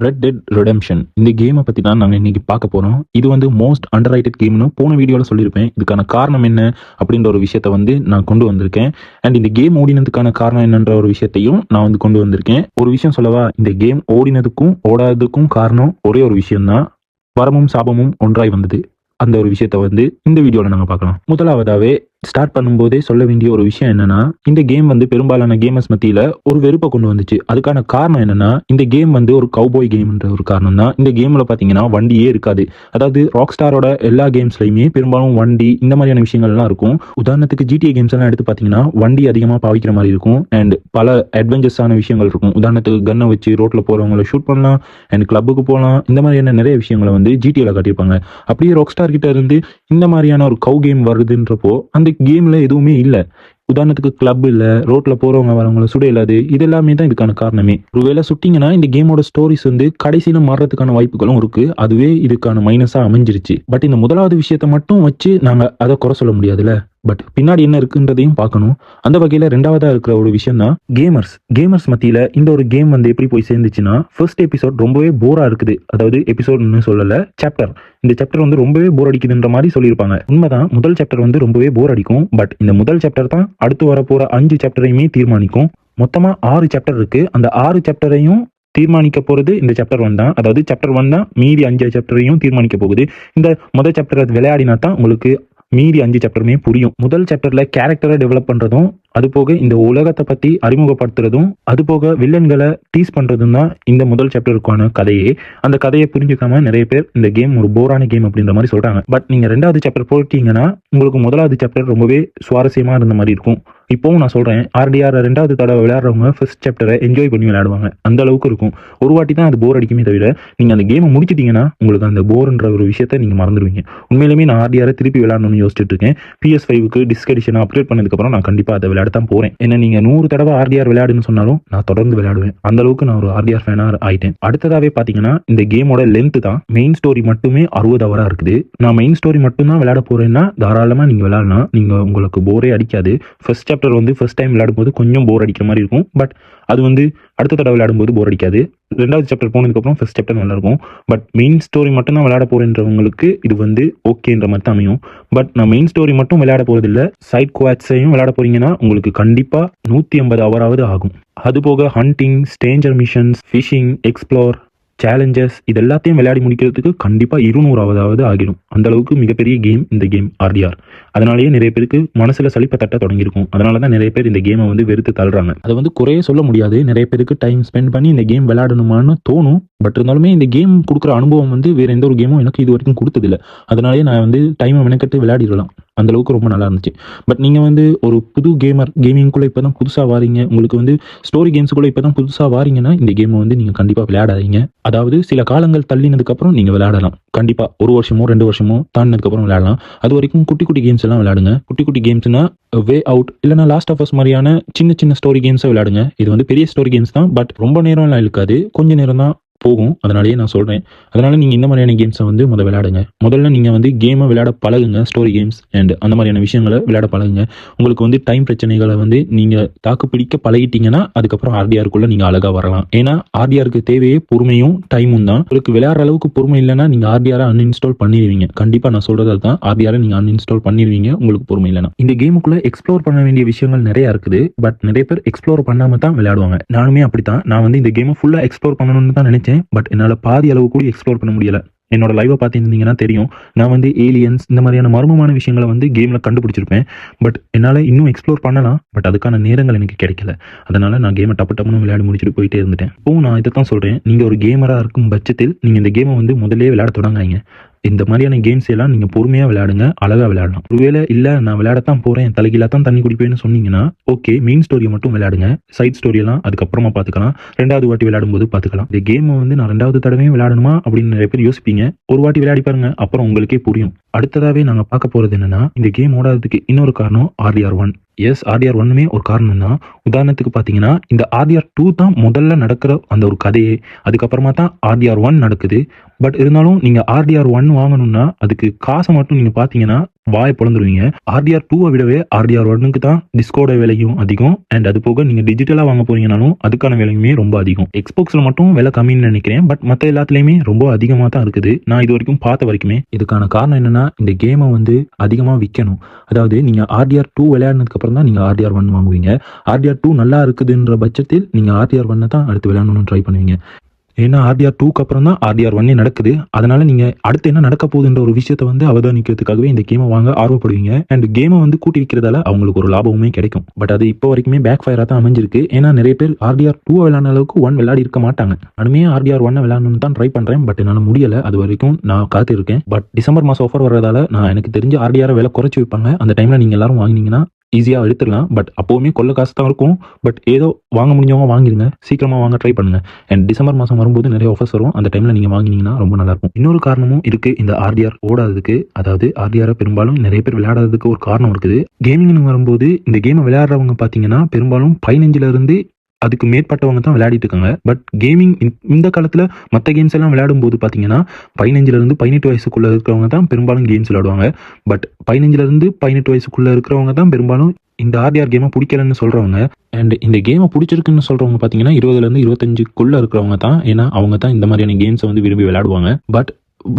Red dead ரெடெம்ஷன் இந்த கேமை பற்றி தான் நாங்கள் இன்னைக்கு பார்க்க போகிறோம். இது வந்து மோஸ்ட் அண்டர் ரைட்டட் கேம்னு போன வீடியோவில் சொல்லியிருப்பேன். இதுக்கான காரணம் என்ன அப்படின்ற ஒரு விஷயத்த வந்து நான் கொண்டு வந்திருக்கேன். அண்ட் இந்த கேம் ஓடினதுக்கான காரணம் என்னன்ற ஒரு விஷயத்தையும் நான் வந்து கொண்டு வந்திருக்கேன். ஒரு விஷயம் சொல்லவா, இந்த கேம் ஓடினதுக்கும் ஓடாததுக்கும் காரணம் ஒரே ஒரு விஷயம்தான். வரமும் சாபமும் ஒன்றாய் வந்தது. அந்த ஒரு விஷயத்த வந்து இந்த வீடியோவில் நாங்கள் பார்க்கலாம். முதலாவதாகவே ஸ்டார்ட் பண்ணும்போதே சொல்ல வேண்டிய ஒரு விஷயம் என்னன்னா, இந்த கேம் வந்து பெரும்பாலான கேமர்ஸ் மத்தியில ஒரு வெறுப்பை கொண்டு வந்துச்சு. அதுக்கான காரணம் என்னன்னா, இந்த கேம் வந்து ஒரு கவுபாய் கேம்ன்ற ஒரு காரணம் தான். இந்த கேம்ல பாத்தீங்கன்னா வண்டியே இருக்காது. அதாவது ராக் ஸ்டாரோட எல்லா கேம்ஸ்லயுமே பெரும்பாலும் வண்டி இந்த மாதிரியான விஷயங்கள்லாம் இருக்கும். உதாரணத்துக்கு GTA கேம்ஸ் எல்லாம் எடுத்து பாத்தீங்கன்னா வண்டி அதிகமா பாவிக்கிற மாதிரி இருக்கும். அண்ட் பல அட்வென்ச்சர்ஸான விஷயங்கள் இருக்கும். உதாரணத்துக்கு கன்னை வச்சு ரோட்ல போறவங்களை ஷூட் பண்ணலாம், அண்ட் கிளப்புக்கு போகலாம். இந்த மாதிரியான நிறைய விஷயங்களை வந்து GTAல காட்டியிருப்பாங்க. அப்படியே ராக் ஸ்டார் கிட்ட இருந்து இந்த மாதிரியான ஒரு கவ் கேம் வருதுன்றப்போ அந்த கேம்ல எதுவுமே இல்ல. உதாரணத்துக்கு கிளப் இல்ல, ரோட்ல போறவங்க வரவங்கள சுட இல்லாது. இது எல்லாமே தான் இதுக்கான காரணமே. ஒருவேளை சுட்டிங்கன்னா இந்த கேமோட ஸ்டோரிஸ் வந்து கடைசியில மாறதுக்கான வாய்ப்புகளும் இருக்கு. அதுவே இதுக்கான மைனஸா அமைஞ்சிருச்சு. பட் இந்த முதலாவது விஷயத்த மட்டும் வச்சு நாங்க அதை குறை சொல்ல முடியாதுல்ல. பட் பின்னாடி என்ன இருக்குன்றதையும் பார்க்கணும். அந்த வகையில ரெண்டாவதா இருக்கிற ஒரு விஷயம் தான் கேமர்ஸ் மத்தியில இந்த ஒரு கேம் வந்து எப்படி போய் சேர்ந்துச்சுன்னா, ஃபர்ஸ்ட் எபிசோட் ரொம்பவே போரா இருக்குது. அதாவது எபிசோட்னு சொல்லல, சாப்டர். இந்த சாப்டர் வந்து ரொம்பவே போர் அடிக்குதுன்ற மாதிரி சொல்லியிருப்பாங்க. உண்மைதான், முதல் சாப்டர் வந்து ரொம்பவே போர் அடிக்கும். பட் இந்த முதல் சாப்டர் தான் அடுத்து வரப்போற 5 சாப்டரையுமே தீர்மானிக்கும். மொத்தமா 6 சாப்டர் இருக்கு. அந்த 6 சாப்டரையும் தீர்மானிக்க போறது இந்த சாப்டர் 1 தான். அதாவது சாப்டர் 1 தான் மீதி 5 சாப்டரையும் தீர்மானிக்க போகுது. இந்த முதல் சாப்டர் விளையாடினா தான் உங்களுக்கு மீதி 5 சாப்டருமே புரியும். முதல் சாப்டர்ல கேரக்டரை டெவலப் பண்றதும், அது போக இந்த உலகத்தை பத்தி அறிமுகப்படுத்துறதும், அது போக வில்லன்களை டீஸ் பண்றதும் தான் இந்த முதல் சாப்டருக்கான கதையே. அந்த கதையை புரிஞ்சுக்காம நிறைய பேர் இந்த கேம் ஒரு போரான கேம் அப்படின்ற மாதிரி சொல்றாங்க. பட் நீங்க ரெண்டாவது சாப்டர் போட்டீங்கன்னா உங்களுக்கு முதலாவது சாப்டர் ரொம்பவே சுவாரஸ்யமா இருந்த மாதிரி இருக்கும். இப்போவும் நான் சொல்றேன், RDR ரெண்டாவது தடவை விளையாடுறவங்க ஃபர்ஸ்ட் சாப்டரை என்ஜாய் பண்ணி விளையாடுவாங்க. அந்த அளவுக்கு இருக்கும். ஒரு வாட்டி தான் அது போர் அடிக்குமே தவிர, நீங்க அந்த கேமை முடிச்சிட்டீங்கன்னா உங்களுக்கு அந்த போர்ன்ற ஒரு விஷயத்த நீங்க மறந்துடுவீங்க. உண்மையிலுமே நான் RDR திருப்பி விளையாடணும்னு யோசிச்சுட்டு இருக்கேன். PS5க்கு டிஸ்க் எடிஷன் அப்கிரேட் பண்ணதுக்கு அப்புறம் நான் கண்டிப்பா அதை விளையாட தான் போறேன். ஏன்னா நீங்க 100 தடவை RDR விளையாடுன்னு சொன்னாலும் நான் தொடர்ந்து விளையாடுவேன். அந்த அளவுக்கு நான் ஒரு RDR ஃபேனா ஆயிட்டேன். அடுத்ததாவே பாத்தீங்கன்னா இந்த கேமோட லென்த் தான். மெயின் ஸ்டோரி மட்டுமே 60 ஹவரா இருக்குது. நான் மெயின் ஸ்டோரி மட்டும் தான் விளையாட போறேன்னா தாராளமா நீங்க விளையாடலாம். நீங்க உங்களுக்கு போரே அடிக்காது. ஃபர்ஸ்ட் சாப்டர் வந்து ஃபர்ஸ்ட் டைம் விளையாடும்போது கொஞ்சம் போர் அடிக்கிற மாதிரி இருக்கும். பட் அது வந்து அடுத்த தடவை விளையாடும்போது போர் அடிக்காது. ரெண்டாவது சாப்டர் போனதுக்கப்புறம் ஃபர்ஸ்ட் சாப்டர் நல்லா இருக்கும். பட் மெயின் ஸ்டோரி மட்டும் தான் விளையாட போறேன்றவங்களுக்கு இது வந்து ஓகேன்ற மாதிரி தான் அமையும். பட் நான் மெயின் ஸ்டோரி மட்டும் விளையாட போறது இல்லை, சைட் குவாட்ஸையும் விளையாட போறீங்கன்னா உங்களுக்கு கண்டிப்பா 150 ஹவராவது ஆகும். அது போக hunting, stranger missions, fishing, explore, challenges இது எல்லாத்தையும் விளையாடி முடிக்கிறதுக்கு கண்டிப்பா 200 ஆகிடும். அந்த அளவுக்கு மிகப்பெரிய கேம் இந்த கேம் RDR. அதனாலேயே நிறைய பேருக்கு மனசுல சலிப்பை தட்ட தொடங்கியிருக்கும். அதனாலதான் நிறைய பேர் இந்த கேமை வந்து வெறுத்து தள்ளுறாங்க. அதை வந்து குறைய சொல்ல முடியாது. நிறைய பேருக்கு டைம் ஸ்பெண்ட் பண்ணி இந்த கேம் விளையாடணுமான்னு தோணும். பட் இருந்தாலுமே இந்த கேம் கொடுக்குற அனுபவம் வந்து வேற எந்த ஒரு கேமும் எனக்கு இது வரைக்கும் கொடுத்ததில்ல. அதனாலேயே நான் வந்து டைமை மெனக்கட்டு விளையாடிடலாம். அந்த அளவுக்கு ரொம்ப நல்லா இருந்துச்சு. பட் நீங்க வந்து ஒரு புது கேமிங்குள்ள இப்பதான் புதுசா வாரீங்க, உங்களுக்கு வந்து ஸ்டோரி கேம்ஸுக்குள்ள இப்பதான் புதுசா வாரீங்கன்னா இந்த கேமை வந்து நீங்க கண்டிப்பா விளையாடாதீங்க. அதாவது சில காலங்கள் தள்ளினதுக்கு அப்புறம் நீங்க விளையாடலாம். கண்டிப்பா 1 வருஷமோ 2 வருஷமோ தாண்டினதுக்கு அப்புறம் விளையாடலாம். அது வரைக்கும் குட்டி குட்டி கேம்ஸ் எல்லாம் விளையாடுங்க. குட்டி குட்டி கேம்ஸ்னா வே அவுட் இல்லைனா லாஸ்ட் ஆஃப் அஸ் மாதிரியான சின்ன சின்ன ஸ்டோரி கேம்ஸை விளையாடுங்க. இது வந்து பெரிய ஸ்டோரி கேம்ஸ் தான். பட் ரொம்ப நேரம் எல்லாம் இருக்காது, கொஞ்ச நேரம் தான் போகும். அதனாலேயே நான் சொல்றேன். அதனால நீங்க இந்த மாதிரியான கேம்ஸை வந்து விளையாடுங்க. முதல்ல நீங்க வந்து கேமை விளையாட பழகுங்க. ஸ்டோரி கேம்ஸ் அண்ட் அந்த மாதிரியான விஷயங்களை விளையாட பழகுங்க. உங்களுக்கு வந்து டைம் பிரச்சனைகளை வந்து நீங்க தாக்கு பிடிக்க பழகிட்டீங்கன்னா அதுக்கப்புறம் RDRக்குள்ள நீங்க அழகா வரலாம். ஏன்னா RDRக்கு தேவையே பொறுமையும் டைமும் தான். உங்களுக்கு விளையாடுற அளவுக்கு பொறுமை இல்லைன்னா நீங்க RDR அன்இன்ஸ்டால் பண்ணிடுவீங்க. கண்டிப்பா நான் சொல்றது அதுதான். RDR நீங்க அன்இன்ஸ்டால் பண்ணிடுவீங்க உங்களுக்கு பொறுமை இல்லைன்னா. இந்த கேமுக்குள்ள எக்ஸ்ப்ளோர் பண்ண வேண்டிய விஷயங்கள் நிறைய இருக்குது. பட் நிறைய பேர் எக்ஸ்ப்ளோர் பண்ணாம தான் விளையாடுவாங்க. நானுமே அப்படித்தான். நான் வந்து இந்த கேமை ஃபுல்லா எக்ஸ்ப்ளோர் பண்ணணும்னு தான் நினைச்சேன். பட் என்னால பாதி அளவு கூட எக்ஸ்ப்ளோர் பண்ண முடியல. என்னோட லைவை பார்த்துருந்தீங்கன்னா தெரியும். நான் வந்து ஏலியன்ஸ் இந்த மாதிரியான மர்மமான விஷயங்களை வந்து கேம்ல கண்டுபிடிச்சிருப்பேன். பட் என்னால இன்னும் எக்ஸ்ப்ளோர் பண்ணலாம். பட் அதுக்கான நேரங்கள் எனக்கு கிடைக்கல. அதனால நான் கேமை டப்புன்னு விளையாடி முடிச்சுட்டு போயிட்டே இருந்துட்டேன். இப்போ நான் இதை தான் சொல்றேன், நீங்க ஒரு கேமரா இருக்கும் பட்சத்தில் நீங்க இந்த கேமை வந்து முதல்ல விளையாட தொடங்காதீங்க. இந்த மாதிரியான கேம்ஸ் எல்லாம் நீங்க பொறுமையா விளையாடுங்க, அழகா விளையாடலாம். ஒருவேளை இல்ல நான் விளையாடத்தான் போறேன், தலைகீழா தான் தண்ணி குடிப்பேன்னு சொன்னீங்கன்னா ஓகே, மெயின் ஸ்டோரியை மட்டும் விளையாடுங்க. சைட் ஸ்டோரி எல்லாம் அதுக்கப்புறமா பாத்துக்கலாம். ரெண்டாவது வாட்டி விளையாடும் போது பாத்துக்கலாம். இந்த கேமை வந்து நான் ரெண்டாவது தடவையும் விளையாடணுமா அப்படின்னு நிறைய பேர் யோசிப்பீங்க. ஒரு வாட்டி விளையாடி பாருங்க, அப்புறம் உங்களுக்கே புரியும். அடுத்ததாவே நாங்க பார்க்க போறது என்னன்னா, இந்த கேம் ஓடாததுக்கு இன்னொரு காரணம் RDR1. எஸ், RDR1மே ஒரு காரணம் தான். உதாரணத்துக்கு பாத்தீங்கன்னா இந்த RDR2 தான் முதல்ல நடக்கிற அந்த ஒரு கதையே. அதுக்கப்புறமா தான் RDR1 நடக்குது. பட் இருந்தாலும் நீங்க RDR1 வாங்கணும்னா அதுக்கு காசை மட்டும் நீங்க பாத்தீங்கன்னா வாயை பொழந்துருவீங்க. ஆர்டிஆர் 2 விடவே ஆர்டிஆர் 1க்கு தான் டிஸ்கோட விலையும் அதிகம். அண்ட் அது போக நீங்க டிஜிட்டலா வாங்க போறீங்கனாலும் அதுக்கான விலையுமே ரொம்ப அதிகம். எக்ஸ்பாக்ஸ்ல மட்டும் விலை கம்மின்னு நினைக்கிறேன். பட் மற்ற எல்லாத்துலயுமே ரொம்ப அதிகமா தான் இருக்குது. நான் இது வரைக்கும் பார்த்த வரைக்குமே. இதுக்கான காரணம் என்னன்னா, இந்த கேமை வந்து அதிகமா விற்கணும். அதாவது நீங்க ஆர்டிஆர் 2 விளையாடினதுக்கு அப்புறம் தான் நீங்க ஆர்டிஆர் 1 வாங்குவீங்க. ஆர்டிஆர் 2 நல்லா இருக்குதுன்ற பட்சத்தில் நீங்க ஆர்டிஆர் 1 தான் அடுத்து விளையாடணும்னு ட்ரை பண்ணுவீங்க. ஏன்னா ஆர்டிஆர் 2க்கு அப்புறம் தான் ஆர்டிஆர் 1 நடக்குது. அதனால நீங்க அடுத்து என்ன நடக்க போகுதுன்ற ஒரு விஷயத்தை வந்து அவதானிக்கிறதுக்காகவே இந்த கேமை வாங்க ஆர்வப்படுவீங்க. அண்ட் கேமை வந்து கூட்டி விற்கிறதால அவங்களுக்கு ஒரு லாபமுமே கிடைக்கும். பட் அது இப்போ வரைக்குமே பேக் ஃபயரா தான் அமைஞ்சிருக்கு. ஏன்னா நிறைய பேர் ஆர்டிஆர் 2 விளையாடுற அளவுக்கு 1 விளையாடி இருக்க மாட்டாங்க. நானுமே ஆர்டிஆர் 1 விளையாடணும்னு தான் ட்ரை பண்றேன். பட் என்னால முடியல. அது வரைக்கும் நான் காத்து இருக்கேன். பட் டிசம்பர் மாசம் ஆஃபர் வர்றதால நான் எனக்கு தெரிஞ்ச ஆர்டிஆர் விலை குறைச்சி வைப்பாங்க. அந்த டைம்ல நீங்க எல்லாரும் வாங்கினீங்கன்னா ஈஸியாக எடுத்துடலாம். பட் அப்போவுமே கொள்ள காசு தான் இருக்கும். பட் ஏதோ வாங்க முடிஞ்சவங்க வாங்கிடுங்க. சீக்கிரமாக வாங்க ட்ரை பண்ணுங்க. அண்ட் டிசம்பர் மாதம் வரும்போது நிறைய ஆஃபர்ஸ் வரும். அந்த டைமில் நீங்கள் வாங்கினீங்கன்னா ரொம்ப நல்லாயிருக்கும். இன்னொரு காரணமும் இருக்குது இந்த ஆர்டிஆர் ஓடாததுக்கு. அதாவது ஆர்டிஆரை பெரும்பாலும் நிறைய பேர் விளையாடாததுக்கு ஒரு காரணம் இருக்குது. கேமிங்னு வரும்போது இந்த கேமை விளையாடுறவங்க பார்த்தீங்கன்னா பெரும்பாலும் 15லேருந்து அதுக்கு மேற்பட்டவங்க தான் விளையாடிட்டு இருக்காங்க. பட் கேமிங் இந்த காலத்தில் மற்ற கேம்ஸ் எல்லாம் விளையாடும் போது பார்த்தீங்கன்னா 15லேருந்து 18 வயசுக்குள்ள இருக்கிறவங்க தான் பெரும்பாலும் கேம்ஸ் விளையாடுவாங்க. பட் 15லேருந்து 18 வயசுக்குள்ள இருக்கிறவங்க தான் பெரும்பாலும் இந்த ஆர்டிஆர் கேமை பிடிக்கலன்னு சொல்றவங்க. அண்ட் இந்த கேமை பிடிச்சிருக்குன்னு சொல்றவங்க பார்த்தீங்கன்னா 20லேருந்து 25க்குள்ள இருக்கிறவங்க தான். ஏன்னா அவங்க தான் இந்த மாதிரியான கேம்ஸை வந்து விரும்பி விளையாடுவாங்க. பட்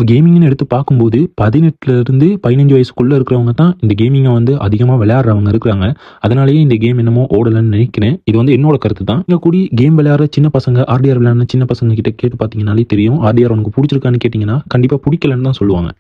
கேமிங்னு எடுத்து பார்க்கும்போது 18லேருந்து 15 வயசுக்குள்ள இருக்கிறவங்க தான் இந்த கேமிங்கை வந்து அதிகமாக விளையாடுறவங்க இருக்கிறாங்க. அதனாலேயே இந்த கேம் என்னமோ ஓடலன்னு நினைக்கிறேன். இது வந்து என்னோட கருத்து தான். இங்கே கூடி கேம் விளையாடுற சின்ன பசங்க, ஆர்டிஆர் விளையாடுற சின்ன பசங்க கிட்ட கேட்டு பார்த்தீங்கன்னாலே தெரியும். ஆர்டிஆர் உனக்கு பிடிச்சிருக்கான்னு கேட்டிங்கன்னா கண்டிப்பாக பிடிக்கலன்னு தான் சொல்லுவாங்க.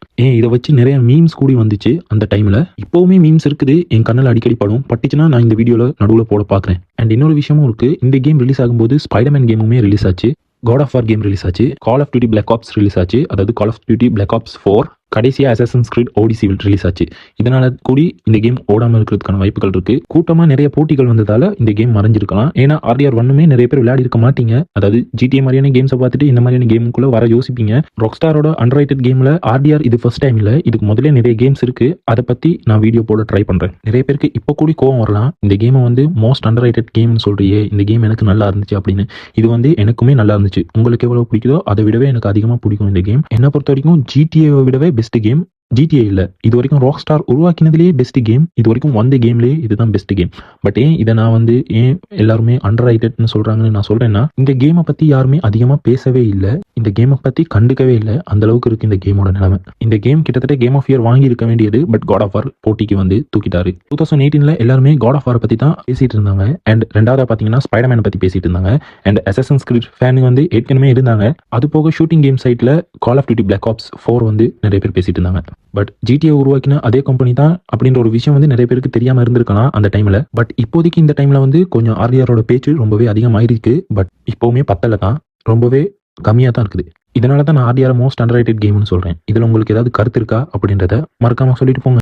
இதை வச்சு நிறைய மீம்ஸ் கூடி வந்துச்சு அந்த டைமில். இப்போவுமே மீம்ஸ் இருக்குது. என் கண்ணில் அடிக்கடி பட்டுச்சுன்னா நான் இந்த வீடியோவில் நடுவில் போட பார்க்குறேன். அண்ட் இன்னொரு விஷயமும் இருக்குது. இந்த கேம் ரிலீஸ் ஆகும்போது ஸ்பைடர்மேன் கேமுமே ரிலீஸ் ஆச்சு. God of War game release ஆச்சு. Call of Duty Black Ops release ஆச்சு. அதாவது Call of Duty Black Ops 4 கடைசியாக அசாசின்ஸ் கிரீட் ஓடிசி ரிலீஸ் ஆச்சு. இதனால கூடி இந்த கேம் ஓடாமல் இருக்கிறதுக்கான வாய்ப்புகள் இருக்கு. கூட்டமாக நிறைய போட்டிகள் வந்ததால இந்த கேம் மறைஞ்சிருக்கலாம். ஏன்னா ஆர்டிஆர் 1மே நிறைய பேர் விளையாடி இருக்க மாட்டீங்க. அதாவது GTA மாதிரியான கேம்ஸை பார்த்துட்டு இந்த மாதிரியான கேமுக்குள்ள வர யோசிப்பீங்க. ராக்ஸ்டாரோட அண்டர்ரைட்டட் கேம்ல ஆர்டிஆர் இது ஃபர்ஸ்ட் டைம் இல்லை. இதுக்கு முதல்ல நிறைய கேம்ஸ் இருக்கு. அதை பத்தி நான் வீடியோ போட ட்ரை பண்றேன். நிறைய பேருக்கு இப்போ கூடி கோவம் வரலாம். இந்த கேமை வந்து மோஸ்ட் அண்டர்ரைட்டட் கேம்னு சொல்றியே, இந்த கேம் எனக்கு நல்லா இருந்துச்சு அப்படின்னு. இது வந்து எனக்குமே நல்லா இருந்துச்சு. உங்களுக்கு எவ்வளவு பிடிக்குதோ அதை விடவே எனக்கு அதிகமாக பிடிக்கும் இந்த கேம். என்னை பொறுத்த வரைக்கும் GTAவை விடவே பெஸ்ட் கேம் GTA இல்லை. இது வரைக்கும் ராக்ஸ்டார் உருவாக்கினதுலேயே பெஸ்ட் கேம். இது வரைக்கும் வந்த கேம்லேயே இதுதான் பெஸ்ட் கேம். பட் இதை நான் வந்து ஏன் எல்லாருமே அண்டர் ரைட்டட்னு சொல்றாங்கன்னு நான் சொல்றேன்னா, இந்த கேமை பத்தி யாருமே அதிகமாக பேசவே இல்லை. இந்த கேமை பத்தி கண்டுக்கவே இல்லை. அந்த அளவுக்கு இருக்கு இந்த கேமோட நிலைமை. இந்த கேம் கிட்டத்தட்ட கேம் ஆஃப் இயர் வாங்கி இருக்க வேண்டியது. பட் God of War போட்டிக்கு வந்து தூக்கிட்டாரு. 2018ல எல்லாருமே God of War பத்தி தான் பேசிட்டு இருந்தாங்க. அண்ட் ரெண்டாவதா பாத்தீங்கன்னா ஸ்பைடர்மேன் பத்தி பேசிட்டு இருந்தாங்க. அண்ட் அசாசின்ஸ் கிரீட் ஃபேன் வந்து ஏற்கனவே இருந்தாங்க. அது போக ஷூட்டிங் கேம் சைட்ல கால் ஆஃப் டியூட்டி பிளாக் ஆப்ஸ் 4 வந்து நிறைய பேர் பேசிட்டு இருந்தாங்க. பட் GTA உருவாக்கின அதே கம்பெனி தான் அப்படின்ற ஒரு விஷயம் வந்து நிறைய பேருக்கு தெரியாம இருந்திருக்கலாம் அந்த டைம்ல. பட் இப்போதைக்கு இந்த டைம்ல வந்து கொஞ்சம் ஆர்டிஆரோட பேச்சு ரொம்பவே அதிகமாயிருக்கு. பட் இப்போவுமே பத்தல தான், ரொம்பவே கம்மியாக தான் இருக்குது. இதனால தான் நான் ஆர்டிஆர் மோஸ்ட் அண்டர்ரைட்டட் கேம்னு சொல்றேன். இதுல உங்களுக்கு ஏதாவது கருத்து இருக்கா அப்படின்றத மறக்காம சொல்லிட்டு போங்க.